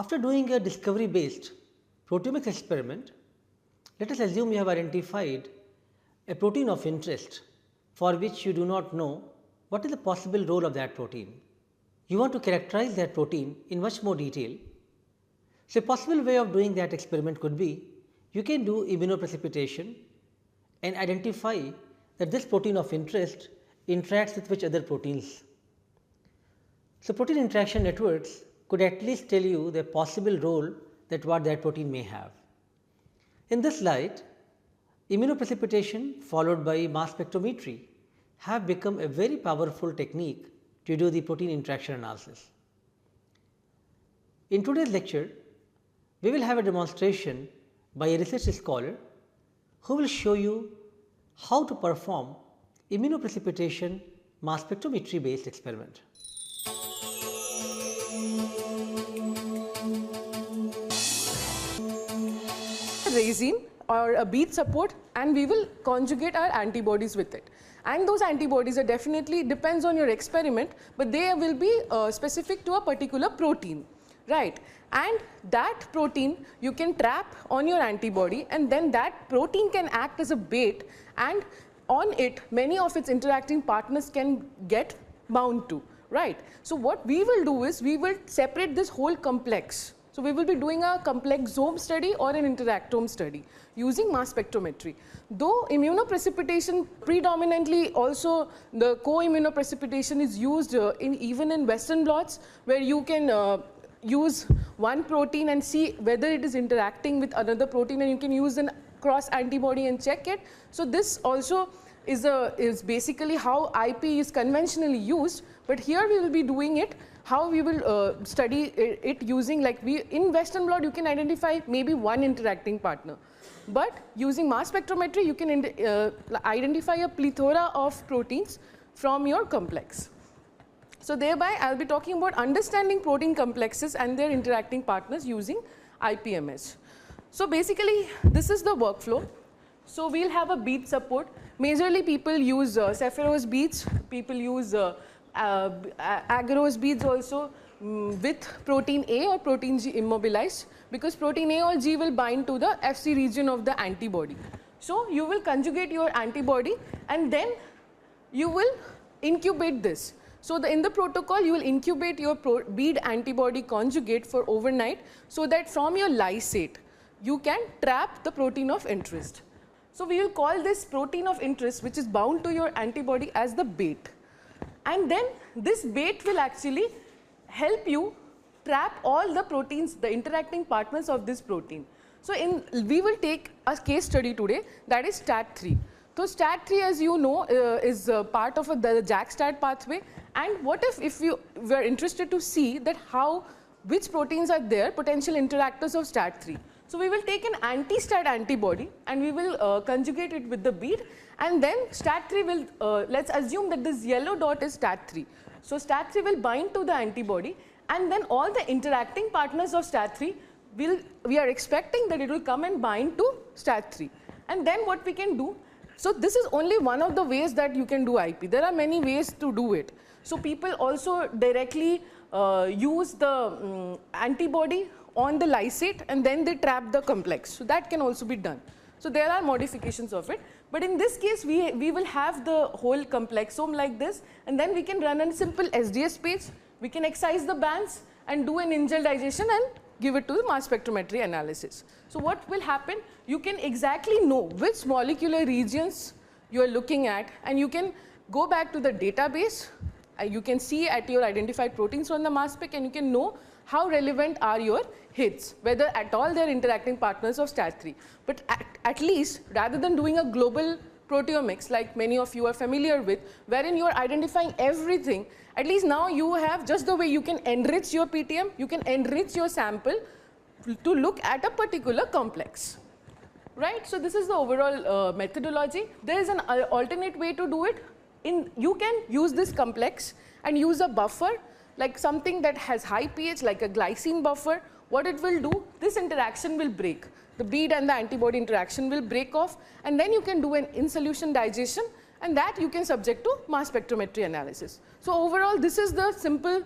After doing a discovery based proteomics experiment, let us assume you have identified a protein of interest for which you do not know what is the possible role of that protein. You want to characterize that protein in much more detail. So, a possible way of doing that experiment could be you can do immunoprecipitation and identify that this protein of interest interacts with which other proteins. So, protein interaction networks could at least tell you the possible role that what that protein may have. In this light, immunoprecipitation followed by mass spectrometry have become a very powerful technique to do the protein interaction analysis. In today's lecture, we will have a demonstration by a research scholar who will show you how to perform immunoprecipitation mass spectrometry based experiment. Resin or a bead support, and we will conjugate our antibodies with it. And those antibodies are definitely depends on your experiment, but they will be specific to a particular protein, right? And that protein you can trap on your antibody, and then that protein can act as a bait, and on it many of its interacting partners can get bound to, right? So what we will do is we will separate this whole complex. So we will be doing a complexome study or an interactome study using mass spectrometry. Though immunoprecipitation predominantly also the co-immunoprecipitation is used even in Western blots, where you can use one protein and see whether it is interacting with another protein, and you can use a cross antibody and check it. So this also is basically how IP is conventionally used, but here we will be doing it how we will study it using, like in Western blot you can identify maybe one interacting partner, but using mass spectrometry you can identify a plethora of proteins from your complex. So thereby I will be talking about understanding protein complexes and their interacting partners using IPMS. So basically this is the workflow. So we will have a bead support. Majorly people use Cepheiros beads, people use agarose beads also with protein A or protein G immobilized, because protein A or G will bind to the Fc region of the antibody. So you will conjugate your antibody and then you will incubate this. So in the protocol you will incubate your bead antibody conjugate for overnight, so that from your lysate you can trap the protein of interest. So we will call this protein of interest, which is bound to your antibody, as the bait. And then this bait will actually help you trap all the proteins, the interacting partners of this protein. So we will take a case study today, that is STAT3. So STAT3, as you know, is part of the JAK-STAT pathway. And what if you were interested to see that which proteins are there, potential interactors of STAT3. So we will take an anti-STAT antibody and we will conjugate it with the bead, and then STAT3 will, let's assume that this yellow dot is STAT3. So STAT3 will bind to the antibody, and then all the interacting partners of STAT3 we are expecting that it will come and bind to STAT3. And then what we can do, so this is only one of the ways that you can do IP. There are many ways to do it. So people also directly use the antibody on the lysate and then they trap the complex. So that can also be done. So there are modifications of it, but in this case we will have the whole complexome like this, and then we can run a simple SDS page, we can excise the bands and do an ingel digestion and give it to the mass spectrometry analysis. So what will happen, you can exactly know which molecular regions you are looking at, and you can go back to the database, you can see at your identified proteins from the mass spec, and you can know how relevant are your hits, whether at all they are interacting partners of STAT3. But at least, rather than doing a global proteomics like many of you are familiar with, wherein you are identifying everything, at least now you have just the way you can enrich your PTM, you can enrich your sample to look at a particular complex, right? So this is the overall methodology. There is an alternate way to do it. You can use this complex and use a buffer, like something that has high pH, like a glycine buffer. What it will do, this interaction will break. The bead and the antibody interaction will break off, and then you can do an in solution digestion, and that you can subject to mass spectrometry analysis. So overall, this is the simple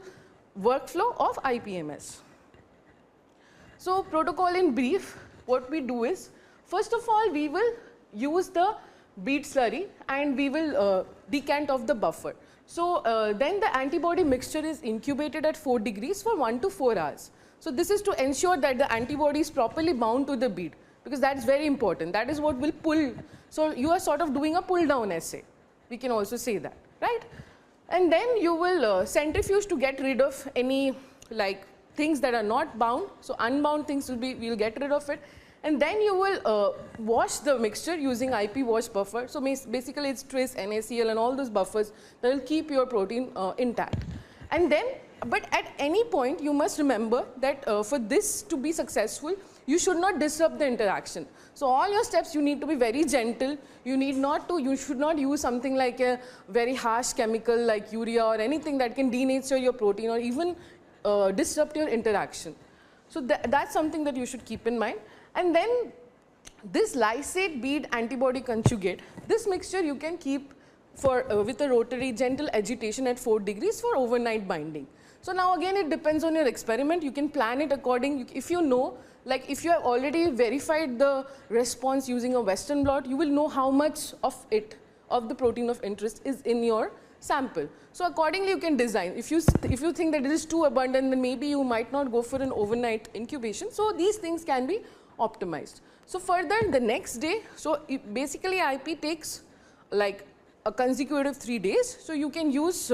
workflow of IPMS. So protocol in brief, what we do is, first of all, we will use the bead slurry and we will decant off the buffer. So then the antibody mixture is incubated at 4 degrees for 1 to 4 hours. So this is to ensure that the antibody is properly bound to the bead, because that is very important. That is what will pull. So you are sort of doing a pull down assay. We can also say that, right? And then you will centrifuge to get rid of any like things that are not bound. So unbound things will be, we'll get rid of it. And then you will wash the mixture using IP wash buffer. So basically it's Tris, NaCl and all those buffers that will keep your protein intact. And then, but at any point you must remember that for this to be successful, you should not disrupt the interaction. So all your steps you need to be very gentle. You should not use something like a very harsh chemical like urea or anything that can denature your protein or even disrupt your interaction. So that's something that you should keep in mind. And then this lysate bead antibody conjugate, this mixture you can keep for with a rotary gentle agitation at 4 degrees for overnight binding. So now again it depends on your experiment. You can plan it according, if you know, like if you have already verified the response using a Western blot, you will know how much of it, of the protein of interest is in your sample. So accordingly you can design. If you think that it is too abundant, then maybe you might not go for an overnight incubation. So these things can be optimized. So further the next day, so basically IP takes like a consecutive 3 days. So you can use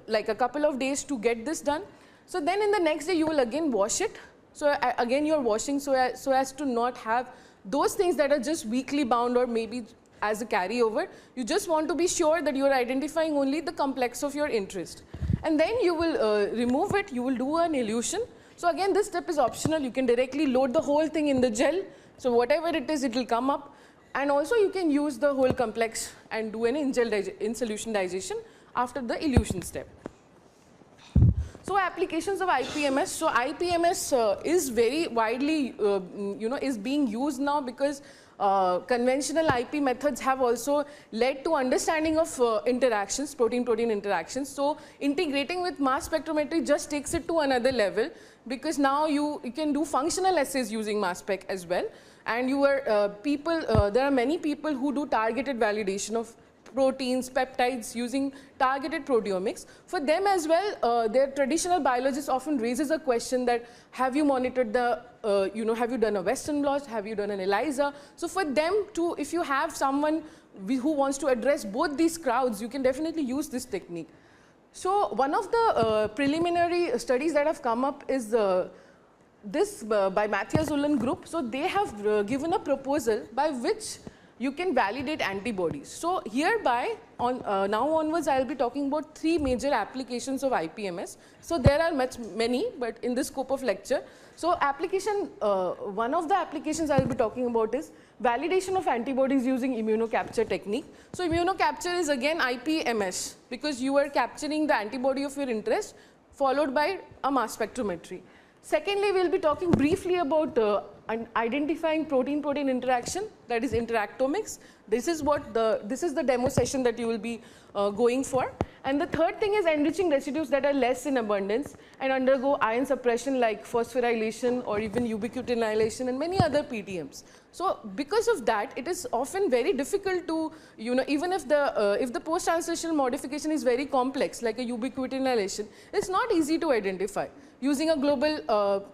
like a couple of days to get this done. So then in the next day you will again wash it. So again you are washing so as to not have those things that are just weakly bound or maybe as a carryover. You just want to be sure that you are identifying only the complex of your interest. And then you will remove it, you will do an elution. So again this step is optional. You can directly load the whole thing in the gel. So whatever it is, it will come up. And also you can use the whole complex and do an in solution digestion after the elution step. So applications of IPMS. So IPMS is very widely, is being used now because conventional IP methods have also led to understanding of interactions, protein-protein interactions. So integrating with mass spectrometry just takes it to another level, because now you can do functional assays using mass spec as well. And there are many people who do targeted validation of proteins, peptides using targeted proteomics. For them as well, their traditional biologists often raises a question that, have you monitored the, have you done a Western blot, have you done an ELISA? So for them to, if you have someone who wants to address both these crowds, you can definitely use this technique. So one of the preliminary studies that have come up is this by Matthias Ullen group. So they have given a proposal by which you can validate antibodies. So hereby, now onwards, I will be talking about 3 major applications of IPMS. So there are many, but in the scope of lecture. So one of the applications I will be talking about is validation of antibodies using immunocapture technique. So immunocapture is again IPMS, because you are capturing the antibody of your interest followed by a mass spectrometry. Secondly, we will be talking briefly about identifying protein-protein interaction, that is interactomics. This is the demo session that you will be going for. And the third thing is enriching residues that are less in abundance and undergo ion suppression like phosphorylation or even ubiquitinylation and many other PTMs. So because of that, it is often very difficult to, even if the post-translational modification is very complex, like a ubiquitinylation, it's not easy to identify using a global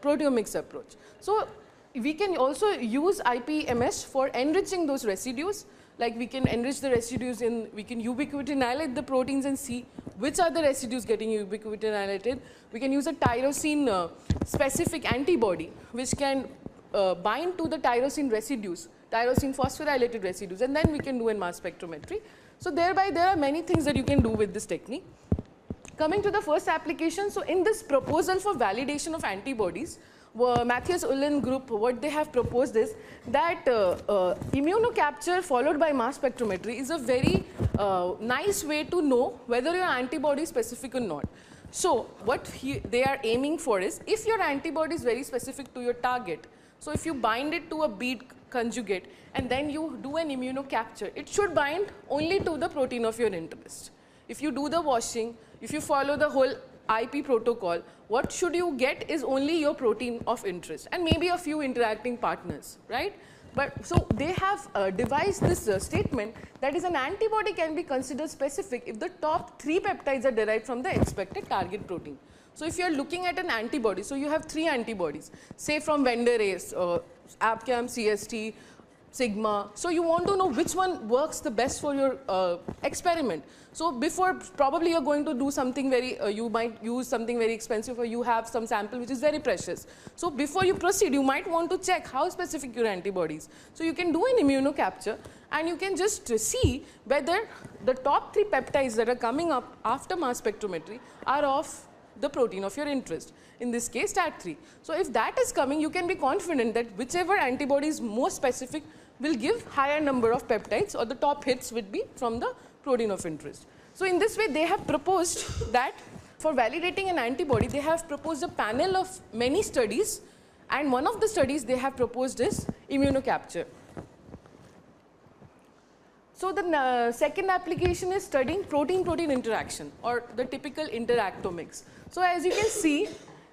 proteomics approach. So we can also use IPMS for enriching those residues. Like we can enrich the residues we can ubiquitinylate the proteins and see which are the residues getting ubiquitinalylated. We can use a tyrosine specific antibody which can bind to the tyrosine residues, tyrosine phosphorylated residues, and then we can do a mass spectrometry. So thereby there are many things that you can do with this technique. Coming to the first application, so in this proposal for validation of antibodies, Matthias Ullen group, what they have proposed is that immunocapture followed by mass spectrometry is a very nice way to know whether your antibody is specific or not. So what they are aiming for is, if your antibody is very specific to your target, so if you bind it to a bead conjugate and then you do an immunocapture, it should bind only to the protein of your interest. If you do the washing, if you follow the whole IP protocol, what should you get is only your protein of interest and maybe a few interacting partners, right? But so they have devised this statement that is an antibody can be considered specific if the top 3 peptides are derived from the expected target protein. So if you are looking at an antibody, so you have 3 antibodies, say from vendor A, Abcam, CST, Sigma. So you want to know which one works the best for your experiment. So before, probably you're going to do something very, you might use something very expensive, or you have some sample which is very precious. So before you proceed, you might want to check how specific your antibodies. So you can do an immunocapture, and you can just see whether the top 3 peptides that are coming up after mass spectrometry are of the protein of your interest, in this case STAT3. So if that is coming, you can be confident that whichever antibody is more specific will give higher number of peptides, or the top hits would be from the protein of interest. So in this way, they have proposed that for validating an antibody, they have proposed a panel of many studies, and one of the studies they have proposed is immunocapture. So the second application is studying protein-protein interaction, or the typical interactomics. So as you can see,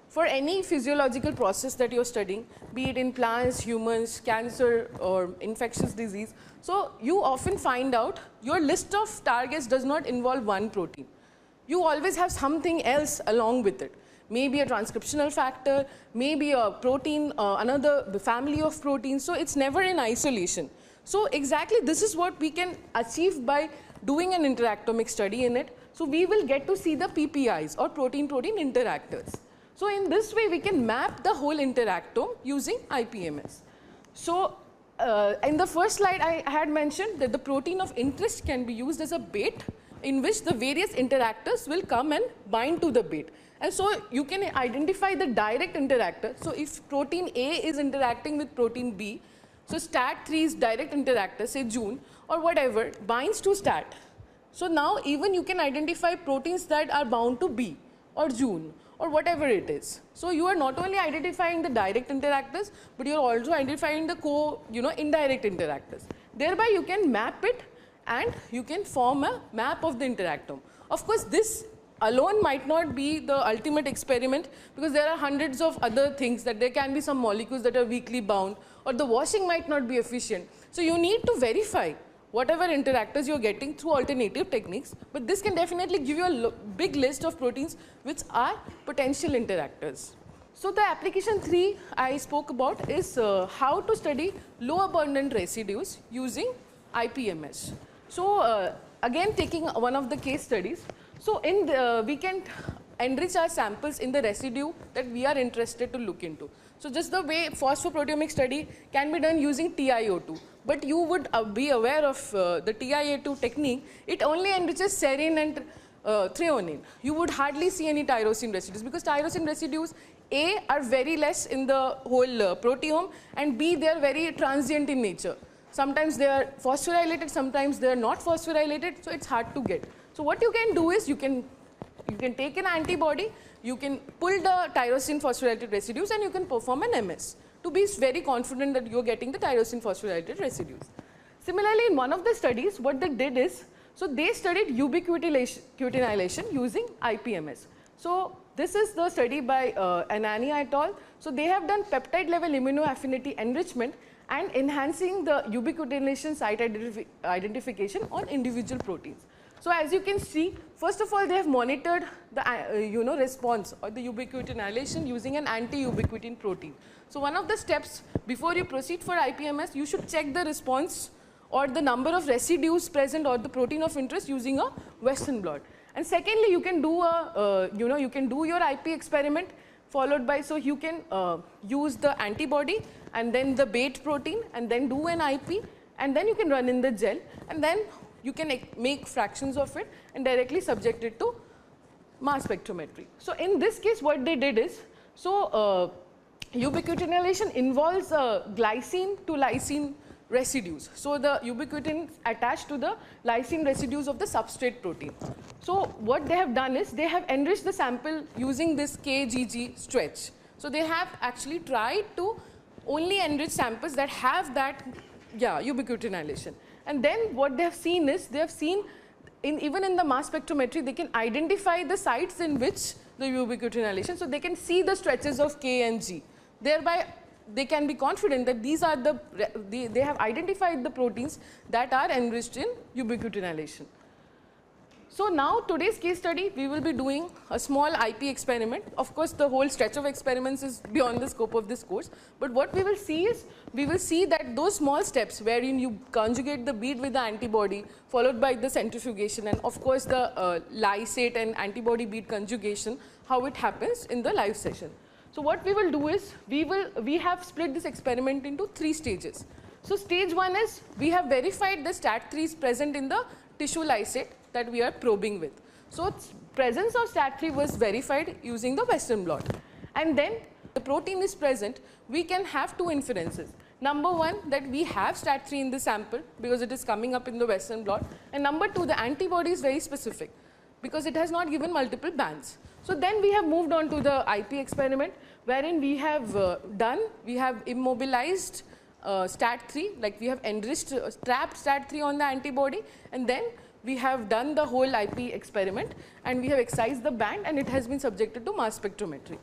for any physiological process that you're studying, be it in plants, humans, cancer, or infectious disease, so you often find out your list of targets does not involve one protein. You always have something else along with it. Maybe a transcriptional factor, maybe a protein, another family of proteins. So it's never in isolation. So exactly this is what we can achieve by doing an interactomic study in it. So we will get to see the PPIs, or protein-protein interactors. So in this way, we can map the whole interactome using IPMS. So in the first slide, I had mentioned that the protein of interest can be used as a bait in which the various interactors will come and bind to the bait. And so you can identify the direct interactor. So if protein A is interacting with protein B, so STAT3's direct interactor, say Jun or whatever, binds to STAT. So now even you can identify proteins that are bound to B or Jun or whatever it is. So you are not only identifying the direct interactors, but you are also identifying the indirect interactors. Thereby you can map it, and you can form a map of the interactome. Of course, this alone might not be the ultimate experiment, because there are hundreds of other things, that there can be some molecules that are weakly bound, or the washing might not be efficient. So you need to verify whatever interactors you're getting through alternative techniques, but this can definitely give you a big list of proteins which are potential interactors. So the application 3 I spoke about is how to study low abundant residues using IPMS. So again, taking one of the case studies, so we can enrich our samples in the residue that we are interested to look into. So just the way phosphoproteomic study can be done using TiO2, but you would be aware of the TiO2 technique. It only enriches serine and threonine. You would hardly see any tyrosine residues, because tyrosine residues A are very less in the whole proteome, and B, they are very transient in nature. Sometimes they are phosphorylated, sometimes they are not phosphorylated, so it's hard to get. So what you can do is you can take an antibody, you can pull the tyrosine phosphorylated residues, and you can perform an MS to be very confident that you're getting the tyrosine phosphorylated residues. Similarly, in one of the studies, what they did is, so they studied ubiquitinylation using IPMS. So this is the study by Anani et al. So they have done peptide level immunoaffinity enrichment and enhancing the ubiquitinylation site identification on individual proteins. So as you can see, first of all, they have monitored the response or the ubiquitinylation using an anti-ubiquitin protein. So one of the steps before you proceed for IPMS, you should check the response or the number of residues present or the protein of interest using a Western blot. And secondly, you can do a you can do your IP experiment followed by, so you can use the antibody and then the bait protein and then do an IP, and then you can run in the gel, and then you can make fractions of it and directly subject it to mass spectrometry. So in this case, what they did is, so ubiquitinylation involves glycine to lysine residues. So the ubiquitin attached to the lysine residues of the substrate protein. So what they have done is, they have enriched the sample using this KGG stretch. So they have actually tried to only enrich samples that have that ubiquitinylation. And then what they have seen is, they have seen even in the mass spectrometry, they can identify the sites in which the ubiquitinylation. So they can see the stretches of K and G. Thereby, they can be confident that these are they have identified the proteins that are enriched in ubiquitinylation. So now today's case study, we will be doing a small IP experiment. Of course, the whole stretch of experiments is beyond the scope of this course. But what we will see is, we will see that those small steps wherein you conjugate the bead with the antibody, followed by the centrifugation, and of course the lysate and antibody bead conjugation, how it happens in the live session. So what we will do is, we have split this experiment into 3 stages. So stage 1 is, we have verified the STAT3 is present in the tissue lysate that we are probing with. So presence of STAT3 was verified using the Western blot. And then the protein is present, we can have 2 inferences. Number 1, that we have STAT3 in the sample because it is coming up in the Western blot. And number 2, the antibody is very specific because it has not given multiple bands. So then we have moved on to the IP experiment, wherein we have immobilized STAT3, like we have enriched, trapped STAT3 on the antibody, and then we have done the whole IP experiment and we have excised the band and it has been subjected to mass spectrometry.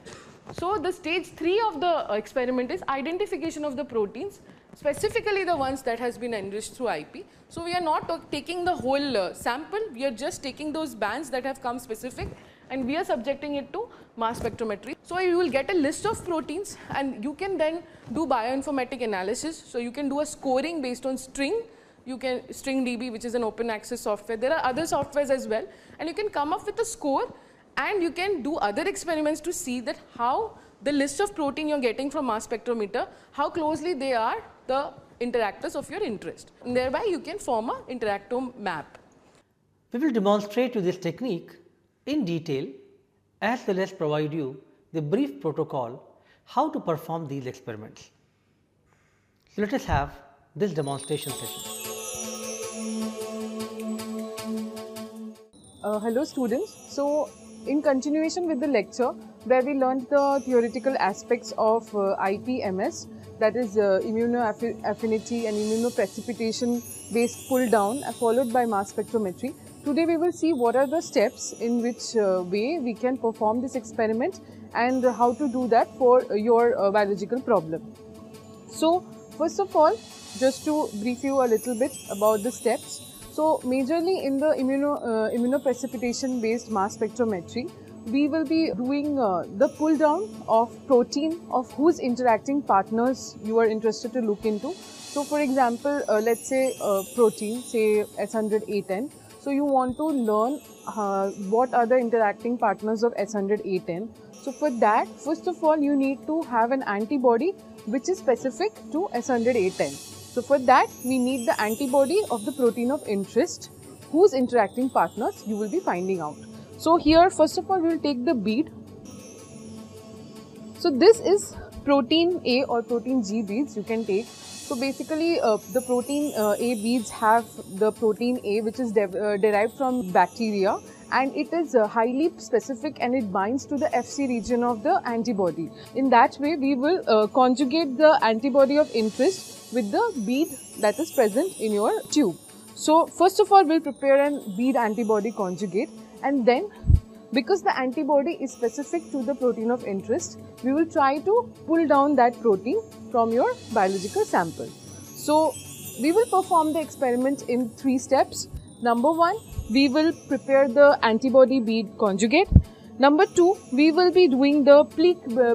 So the stage 3 of the experiment is identification of the proteins, specifically the ones that has been enriched through IP. So we are not taking the whole sample, we are just taking those bands that have come specific and we are subjecting it to mass spectrometry. So you will get a list of proteins and you can then do bioinformatic analysis. So you can do a scoring based on string. You can StringDB, which is an open access software. There are other softwares as well, and you can come up with a score and you can do other experiments to see that how the list of protein you're getting from mass spectrometer, how closely they are the interactors of your interest. And thereby you can form an interactome map. We will demonstrate you this technique in detail as well as provide you the brief protocol how to perform these experiments. So let us have this demonstration session. Hello students. So in continuation with the lecture where we learned the theoretical aspects of IPMS, that is immunoaffinity and immunoprecipitation based pull down followed by mass spectrometry. Today we will see what are the steps in which way we can perform this experiment and how to do that for your biological problem. So first of all, just to brief you a little bit about the steps. So majorly in the immunoprecipitation based mass spectrometry, we will be doing the pull down of protein of whose interacting partners you are interested to look into. So for example, let's say protein, say S100A10. So you want to learn what are the interacting partners of S100A10. So for that, first of all, you need to have an antibody which is specific to S100A10. So for that, we need the antibody of the protein of interest whose interacting partners you will be finding out. So here, first of all, we will take the bead. So this is protein A or protein G beads you can take. So basically, the protein A beads have the protein A which is derived from bacteria, and it is highly specific and it binds to the Fc region of the antibody. In that way, we will conjugate the antibody of interest with the bead that is present in your tube. So first of all, we'll prepare an bead antibody conjugate, and then because the antibody is specific to the protein of interest, we will try to pull down that protein from your biological sample. So we will perform the experiment in 3 steps. Number 1, we will prepare the antibody bead conjugate. Number 2, we will be doing the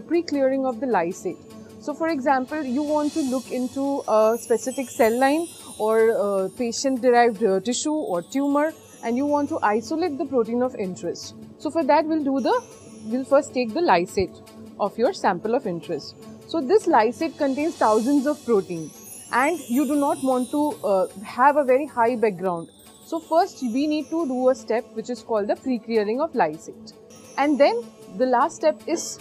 pre-clearing of the lysate. So for example, you want to look into a specific cell line or patient-derived tissue or tumor, and you want to isolate the protein of interest. So for that, we'll first take the lysate of your sample of interest. So this lysate contains thousands of proteins, and you do not want to have a very high background. So first, we need to do a step which is called the pre-clearing of lysate. And then the last step is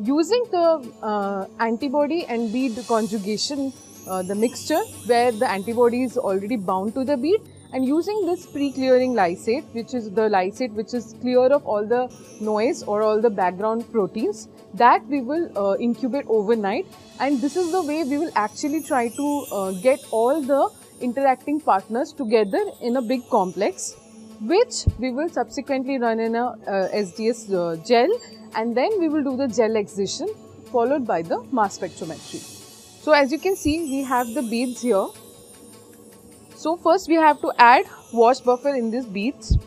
using the antibody and bead conjugation, the mixture where the antibody is already bound to the bead, and using this pre-clearing lysate, which is the lysate which is clear of all the noise or all the background proteins, that we will incubate overnight. And this is the way we will actually try to get all the interacting partners together in a big complex, which we will subsequently run in a SDS gel and then we will do the gel excision followed by the mass spectrometry. So as you can see, we have the beads here. So first we have to add wash buffer in these beads.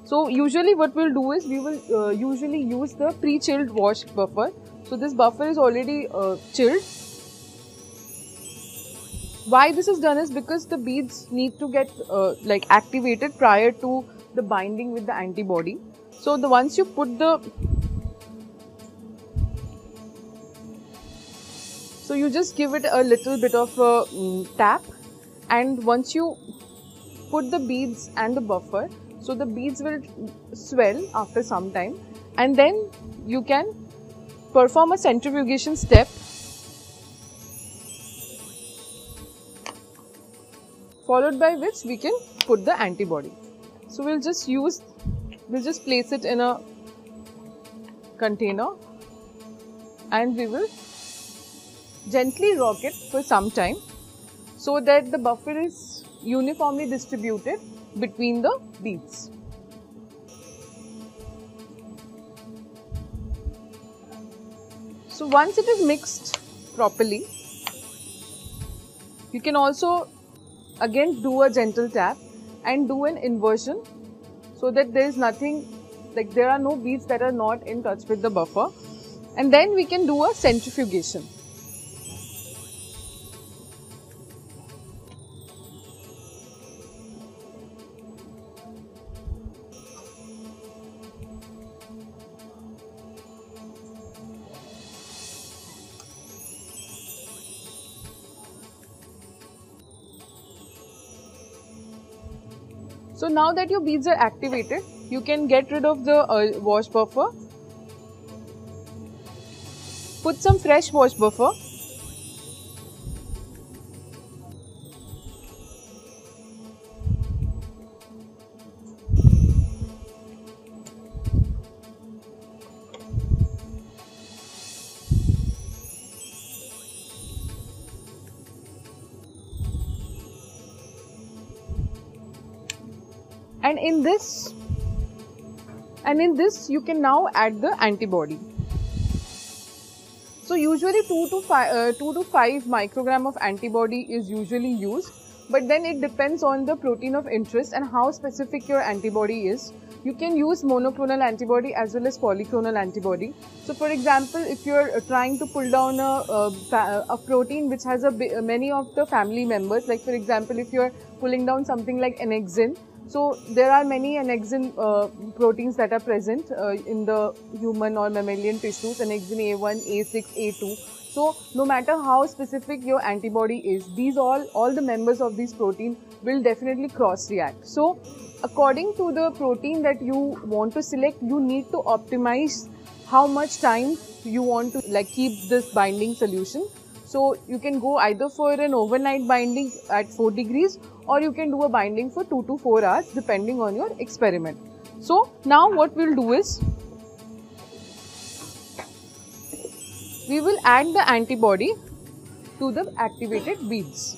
So usually what we'll do is we will usually use the pre-chilled wash buffer. So this buffer is already chilled. Why this is done is because the beads need to get like activated prior to the binding with the antibody. So once you put the, so you just give it a little bit of a tap, and once you put the beads and the buffer, so the beads will swell after some time, and then you can perform a centrifugation step followed by which we can put the antibody. So we'll just place it in a container and we will gently rock it for some time so that the buffer is uniformly distributed between the beads. So once it is mixed properly, you can also again do a gentle tap and do an inversion so that there is nothing, like there are no beads that are not in touch with the buffer, and then we can do a centrifugation. So now that your beads are activated, you can get rid of the wash buffer. Put some fresh wash buffer. And in this you can now add the antibody. So usually 2 to 5 microgram of antibody is usually used, but then it depends on the protein of interest and how specific your antibody is. You can use monoclonal antibody as well as polyclonal antibody. So for example, if you're trying to pull down a protein which has many of the family members, like for example, if you're pulling down something like annexin, so there are many annexin proteins that are present in the human or mammalian tissues, annexin A1, A6, A2. So no matter how specific your antibody is, these all the members of this protein will definitely cross react. So according to the protein that you want to select, you need to optimize how much time you want to keep this binding solution. So you can go either for an overnight binding at 4 degrees, or you can do a binding for 2 to 4 hours depending on your experiment. So now what we'll do is, we will add the antibody to the activated beads.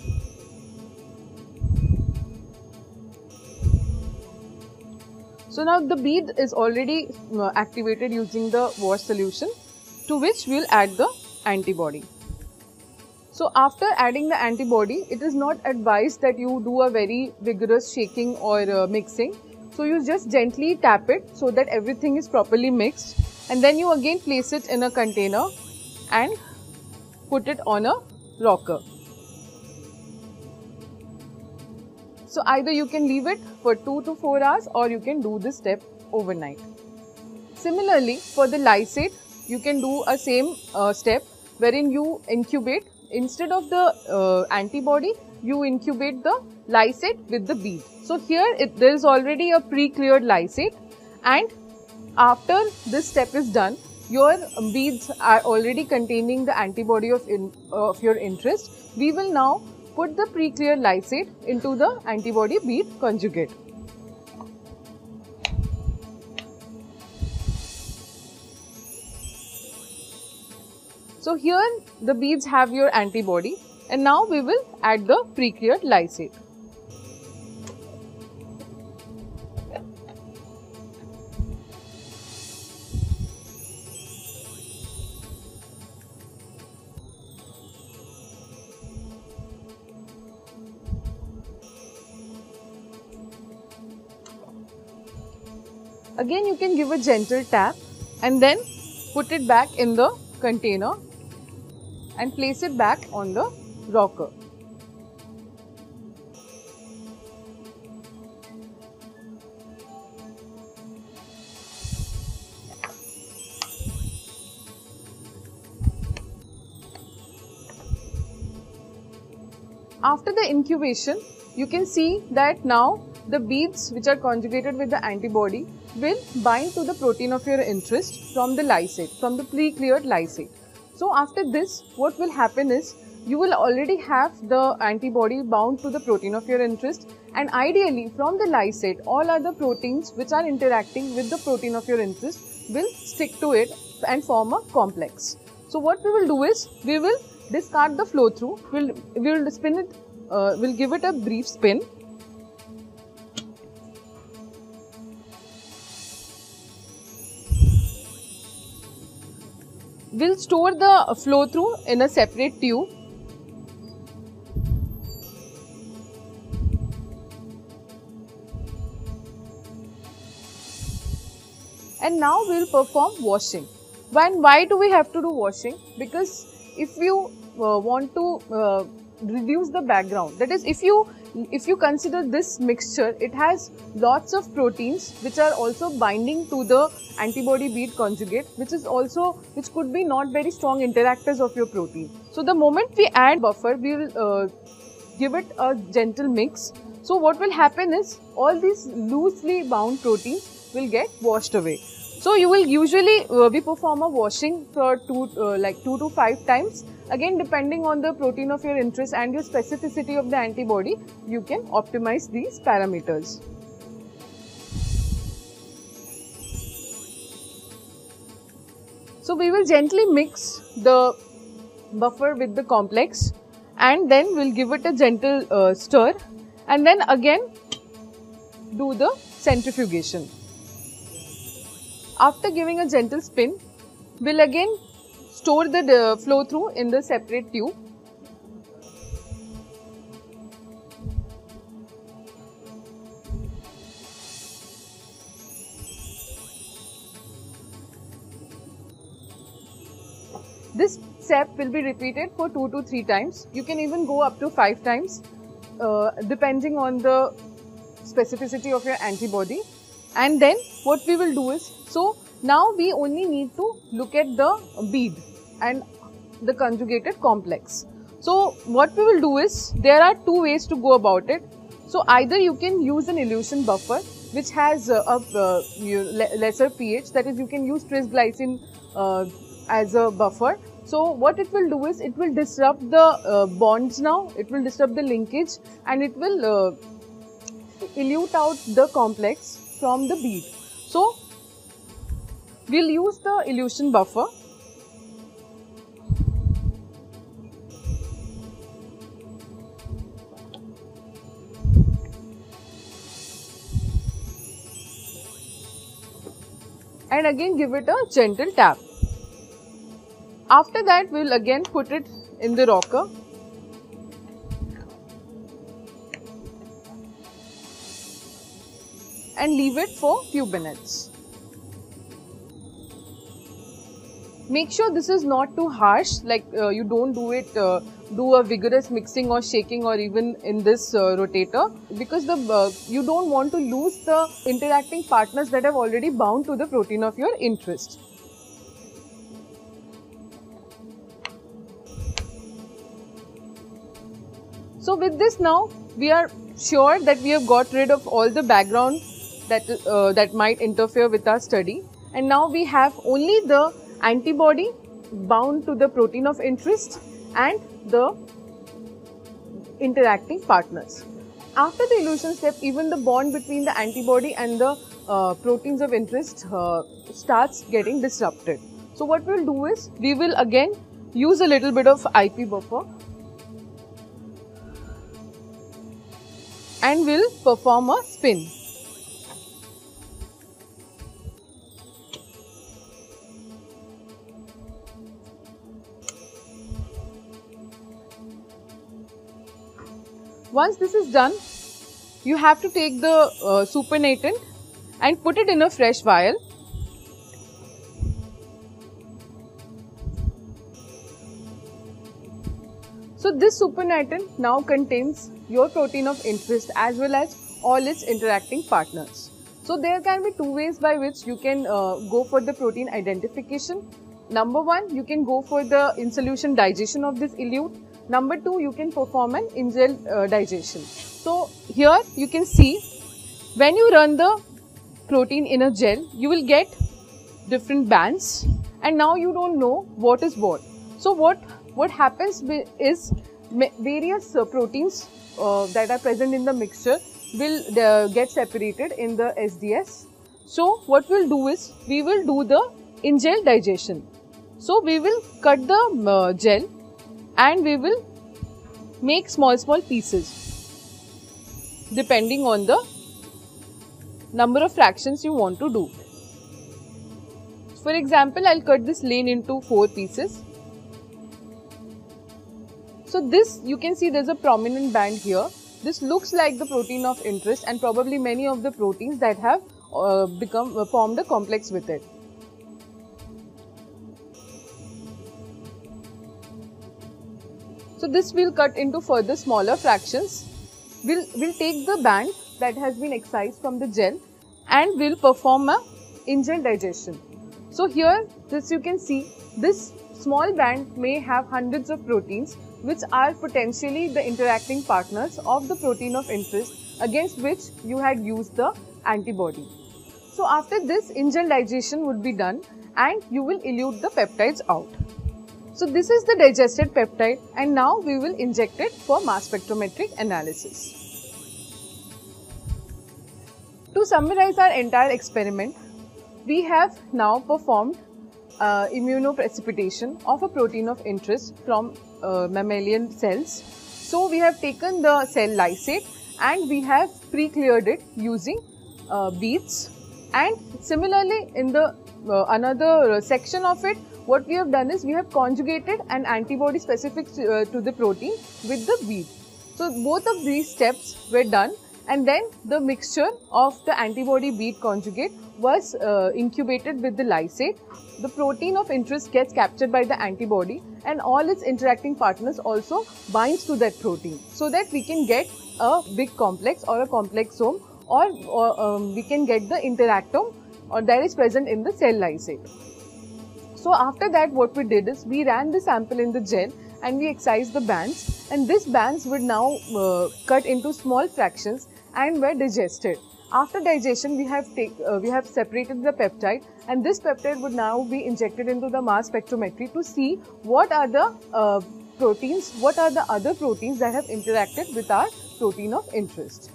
So now the bead is already activated using the wash solution, to which we'll add the antibody. So after adding the antibody, it is not advised that you do a very vigorous shaking or mixing. So you just gently tap it so that everything is properly mixed, and then you again place it in a container and put it on a rocker. So either you can leave it for 2 to 4 hours, or you can do this step overnight. Similarly, for the lysate, you can do a same step wherein you incubate. Instead of the antibody, you incubate the lysate with the bead. So here there is already a pre-cleared lysate, and after this step is done, your beads are already containing the antibody of your interest. We will now put the pre-cleared lysate into the antibody bead conjugate. So here the beads have your antibody, and now we will add the pre-cleared lysate. Again you can give a gentle tap and then put it back in the container and place it back on the rocker. After the incubation, you can see that now the beads which are conjugated with the antibody will bind to the protein of your interest from the lysate, from the pre-cleared lysate. So after this, what will happen is you will already have the antibody bound to the protein of your interest, and ideally from the lysate, all other proteins which are interacting with the protein of your interest will stick to it and form a complex. So what we will do is we will discard the flow through, we'll spin it, we'll give it a brief spin. We'll store the flow through in a separate tube. And now we'll perform washing. Why do we have to do washing? Because if you want to reduce the background, that is, if you consider this mixture, it has lots of proteins which are also binding to the antibody bead conjugate, which could be not very strong interactors of your protein. So the moment we add buffer, we will give it a gentle mix. So what will happen is all these loosely bound proteins will get washed away. So you will usually we perform a washing for 2 to 5 times. Again, depending on the protein of your interest and your specificity of the antibody, you can optimize these parameters. So we will gently mix the buffer with the complex and then we'll give it a gentle stir and then again do the centrifugation. After giving a gentle spin, we'll again store the flow through in the separate tube. This step will be repeated for 2 to 3 times. You can even go up to 5 times depending on the specificity of your antibody. And then what we will do is, so now we only need to look at the bead and the conjugated complex. So what we will do is, there are 2 ways to go about it. So either you can use an elution buffer which has a lesser pH, that is, you can use trisglycine as a buffer. So what it will do is, it will disrupt the bonds now, it will disrupt the linkage and it will elute out the complex from the bead. So we'll use the elution buffer. And again give it a gentle tap. After that, we'll again put it in the rocker. And leave it for few minutes. Make sure this is not too harsh, like you don't do a vigorous mixing or shaking or even in this rotator, because you don't want to lose the interacting partners that have already bound to the protein of your interest. So with this now, we are sure that we have got rid of all the background that might interfere with our study, and now we have only the antibody bound to the protein of interest and the interacting partners. After the elution step, even the bond between the antibody and the proteins of interest starts getting disrupted. So what we will do is, we will again use a little bit of IP buffer and we'll perform a spin. Once this is done, you have to take the supernatant and put it in a fresh vial. So this supernatant now contains your protein of interest as well as all its interacting partners. So there can be two ways by which you can go for the protein identification. Number one, you can go for the in solution digestion of this elute. Number two, you can perform an in gel digestion. So here you can see when you run the protein in a gel, you will get different bands, and now you don't know what is what. So what happens is various proteins that are present in the mixture will get separated in the SDS. So what we'll do is we will do the in gel digestion. So we will cut the gel and we will make small pieces depending on the number of fractions you want to do. For example, I'll cut this lane into 4 pieces. So this, you can see there's a prominent band here. This looks like the protein of interest and probably many of the proteins that have formed a complex with it. So this we'll cut into further smaller fractions. We'll take the band that has been excised from the gel and we'll perform a in gel digestion. So here, this you can see, this small band may have hundreds of proteins which are potentially the interacting partners of the protein of interest against which you had used the antibody. So after this, in gel digestion would be done and you will elute the peptides out. So this is the digested peptide and now we will inject it for mass spectrometric analysis. To summarize our entire experiment, we have now performed immunoprecipitation of a protein of interest from mammalian cells. So we have taken the cell lysate and we have pre-cleared it using beads, and similarly in the another section of it, what we have done is we have conjugated an antibody specific to the protein with the bead. So both of these steps were done, and then the mixture of the antibody bead conjugate was incubated with the lysate. The protein of interest gets captured by the antibody and all its interacting partners also binds to that protein, so that we can get a big complex or a complexome, or we can get the interactome or that is present in the cell lysate. So after that, what we did is we ran the sample in the gel and we excised the bands, and these bands would now cut into small fractions and were digested. After digestion, we have separated the peptide, and this peptide would now be injected into the mass spectrometry to see what are the proteins, what are the other proteins that have interacted with our protein of interest.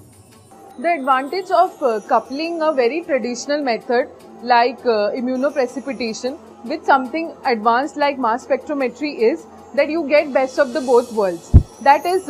The advantage of coupling a very traditional method like immunoprecipitation with something advanced like mass spectrometry is that you get best of the both worlds. That is,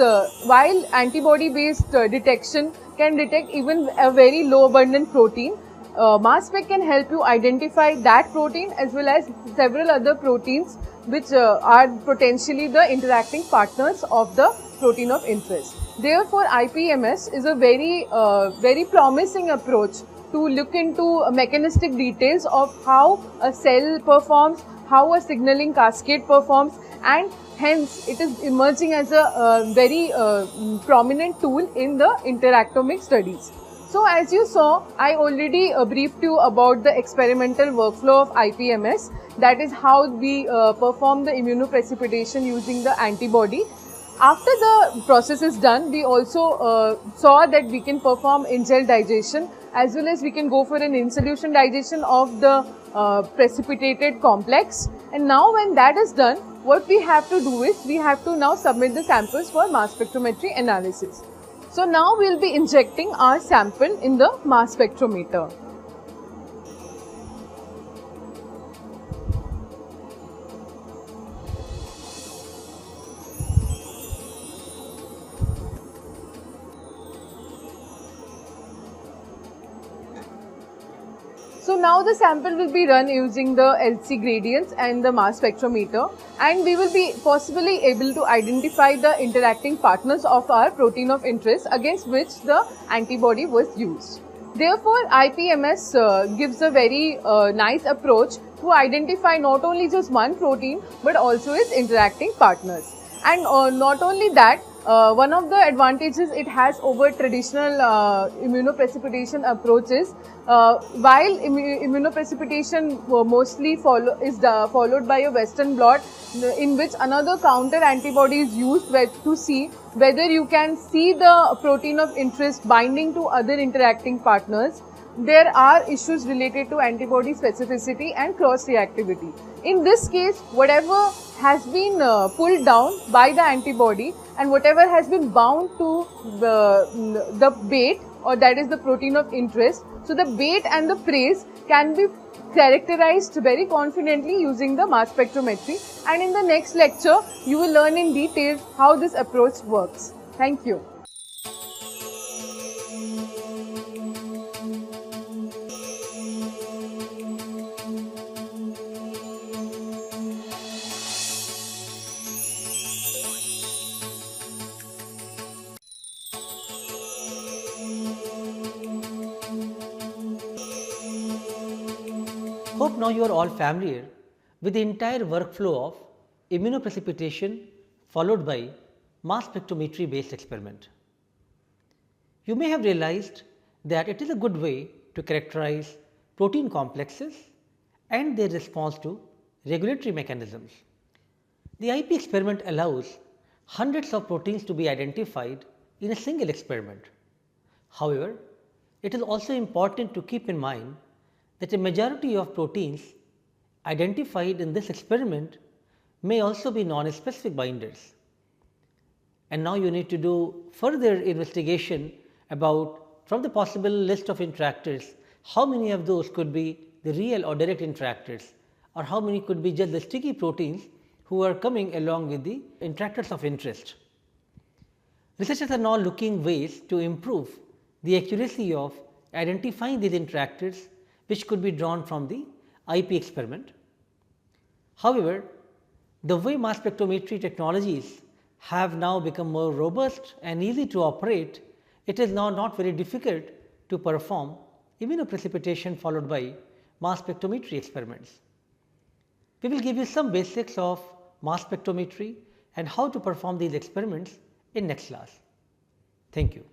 while antibody-based detection can detect even a very low abundant protein, mass spec can help you identify that protein as well as several other proteins which are potentially the interacting partners of the protein of interest. Therefore, IPMS is a very promising approach to look into mechanistic details of how a cell performs, how a signaling cascade performs, and hence it is emerging as a very prominent tool in the interactomic studies. So as you saw, I already briefed you about the experimental workflow of IPMS, that is how we perform the immunoprecipitation using the antibody. After the process is done, we also saw that we can perform in-gel digestion as well as we can go for an in-solution digestion of the precipitated complex. And now when that is done, what we have to do is we have to now submit the samples for mass spectrometry analysis. So now we will be injecting our sample in the mass spectrometer. So now the sample will be run using the LC gradients and the mass spectrometer, and we will be possibly able to identify the interacting partners of our protein of interest against which the antibody was used. Therefore, IPMS gives a very nice approach to identify not only just one protein but also its interacting partners. And not only that, one of the advantages it has over traditional immunoprecipitation approaches, while immunoprecipitation mostly followed by a Western blot in which another counter antibody is used to see whether you can see the protein of interest binding to other interacting partners. There are issues related to antibody specificity and cross-reactivity. In this case, whatever has been pulled down by the antibody and whatever has been bound to the bait, or that is the protein of interest, so the bait and the phrase can be characterized very confidently using the mass spectrometry, and in the next lecture you will learn in detail how this approach works. Thank you. Hope now you are all familiar with the entire workflow of immunoprecipitation followed by mass spectrometry based experiment. You may have realized that it is a good way to characterize protein complexes and their response to regulatory mechanisms. The IP experiment allows hundreds of proteins to be identified in a single experiment. However, it is also important to keep in mind that a majority of proteins identified in this experiment may also be non-specific binders. And now you need to do further investigation about, from the possible list of interactors, how many of those could be the real or direct interactors, or how many could be just the sticky proteins who are coming along with the interactors of interest. Researchers are now looking ways to improve the accuracy of identifying these interactors which could be drawn from the IP experiment. However, the way mass spectrometry technologies have now become more robust and easy to operate, it is now not very difficult to perform immunoprecipitation followed by mass spectrometry experiments. We will give you some basics of mass spectrometry and how to perform these experiments in next class. Thank you.